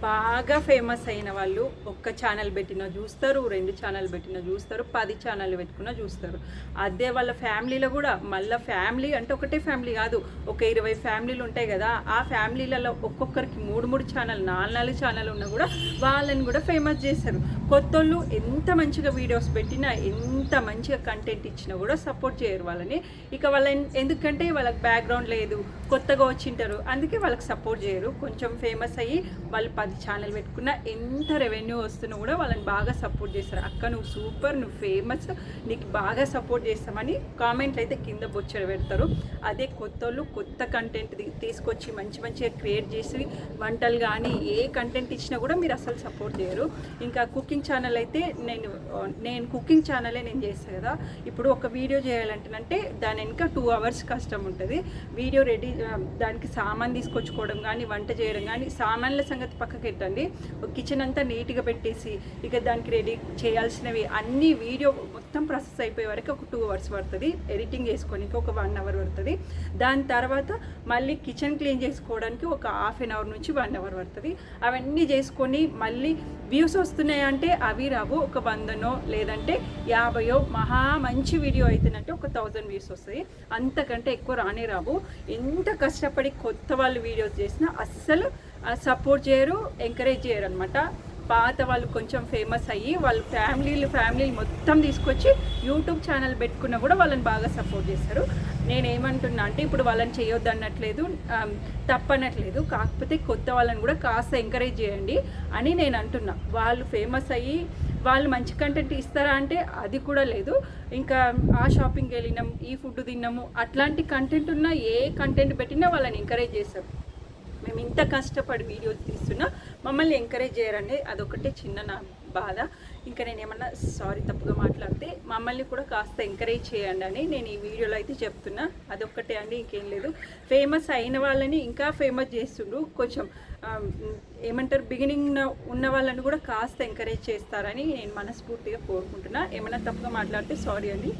బాగా ఫేమస్ అయిన వాళ్ళు ఒక్క ఛానల్ పెట్టినా చూస్తారు, 2 ఛానల్ పెట్టినా చూస్తారు, 10 ఛానల్ పెట్టుకున్నా చూస్తారు. అదే వాళ్ళ ఫ్యామిలీలో కూడా మళ్ళీ ఫ్యామిలీ అంటే ఒకటే ఫ్యామిలీ కాదు, ఒక 20 ఫ్యామిలీలు ఉంటాయి కదా. ఆ ఫ్యామిలీలలో ఒక్కొక్కరికి 3 ఛానల్ 4 ఛానల్ ఉన్నా కూడా వాళ్ళని కూడా ఫేమస్ చేస్తారు. కొత్తోళ్ళు ఎంత మంచిగా వీడియోస్ పెట్టినా, ఎంత మంచిగా కంటెంట్ ఇచ్చినా కూడా సపోర్ట్ చేయరు వాళ్ళని. ఇక వాళ్ళని ఎందుకంటే వాళ్ళకి బ్యాక్గ్రౌండ్ లేదు, కొత్తగా వచ్చింటారు, అందుకే వాళ్ళకి సపోర్ట్ చేయరు. కొంచెం ఫేమస్ అయ్యి వాళ్ళు 10 ఛానల్ పెట్టుకున్నా ఎంత రెవెన్యూ వస్తున్నా కూడా వాళ్ళని బాగా సపోర్ట్ చేస్తారు. అక్క నువ్వు సూపర్, నువ్వు ఫేమస్, నీకు బాగా సపోర్ట్ చేస్తామని కామెంట్లు అయితే కింద బొచ్చడి పెడతారు. అదే కొత్తోళ్ళు కొత్త కంటెంట్ తీసుకొచ్చి మంచిగా క్రియేట్ చేసి వంటలు కానీ ఏ కంటెంట్ ఇచ్చినా కూడా మీరు అసలు సపోర్ట్ చేయరు. ఇంకా కుకింగ్ ఛానల్ అయితే నేను కుకింగ్ ఛానలే నేను చేస్తాను కదా. ఇప్పుడు ఒక వీడియో చేయాలంటేనంటే దాని వెనుక 2 hours కష్టం ఉంటుంది. వీడియో రెడీ, దానికి సామాన్ తీసుకొచ్చుకోవడం కానీ, వంట చేయడం కానీ, సామాన్ల సంగతి పక్కకి పెట్టండి, కిచెన్ అంతా నీట్గా పెట్టేసి ఇక దానికి రెడీ చేయాల్సినవి అన్ని వీడియో మొత్తం ప్రాసెస్ అయిపోయే వరకు ఒక 2 hours పడుతుంది. ఎడిటింగ్ చేసుకోనికి ఒక 1 hour పడుతుంది. దాని తర్వాత మళ్ళీ కిచెన్ క్లీన్ చేసుకోవడానికి ఒక ½ an hour నుంచి 1 hour పడుతుంది. అవన్నీ చేసుకొని మళ్ళీ వ్యూస్ వస్తున్నాయంటే అవి రావు, ఒక 100నో లేదంటే 50 మహా మంచి వీడియో అయితేనంటే ఒక 1000 వ్యూస్ వస్తాయి, అంతకంటే ఎక్కువ రానే రావు. ఎంత కష్టపడి కొత్త వాళ్ళు వీడియోస్ చేసినా అస్సలు సపోర్ట్ చేయరు, ఎంకరేజ్ చేయరు అనమాట. పాత వాళ్ళు కొంచెం ఫేమస్ అయ్యి వాళ్ళ ఫ్యామిలీలు మొత్తం తీసుకొచ్చి యూట్యూబ్ ఛానల్ పెట్టుకున్నా కూడా వాళ్ళని బాగా సపోర్ట్ చేస్తారు. నేనేమంటున్నా అంటే ఇప్పుడు వాళ్ళని చేయొద్దు అనట్లేదు, తప్పనట్లేదు, కాకపోతే కొత్త వాళ్ళని కూడా కాస్త ఎంకరేజ్ చేయండి అని నేను అంటున్నా. వాళ్ళు ఫేమస్ అయ్యి వాళ్ళు మంచి కంటెంట్ ఇస్తారా అంటే అది కూడా లేదు. ఇంకా ఆ షాపింగ్కి వెళ్ళినాం, ఈ ఫుడ్ తిన్నాము, అట్లాంటి కంటెంట్ ఉన్న ఏ కంటెంట్ పెట్టినా వాళ్ళని ఎంకరేజ్ చేస్తారు. మేము ఇంత కష్టపడి వీడియోస్ తీస్తున్నా మమ్మల్ని ఎంకరేజ్ చేయరండి, అదొకటే చిన్న నా బాధ. ఇంకా నేను ఏమన్నా సారీ తప్పుగా మాట్లాడితే మమ్మల్ని కూడా కాస్త ఎంకరేజ్ చేయండి అని నేను ఈ వీడియోలో అయితే చెప్తున్నా. అదొక్కటే అండి, ఇంకేం లేదు. ఫేమస్ అయిన వాళ్ళని ఇంకా ఫేమస్ చేస్తుండ్రు, కొంచెం ఏమంటారు బిగినింగ్ ఉన్న వాళ్ళని కూడా కాస్త ఎంకరేజ్ చేస్తారని నేను మనస్ఫూర్తిగా కోరుకుంటున్నా. ఏమైనా తప్పుగా మాట్లాడితే సారీ అండి.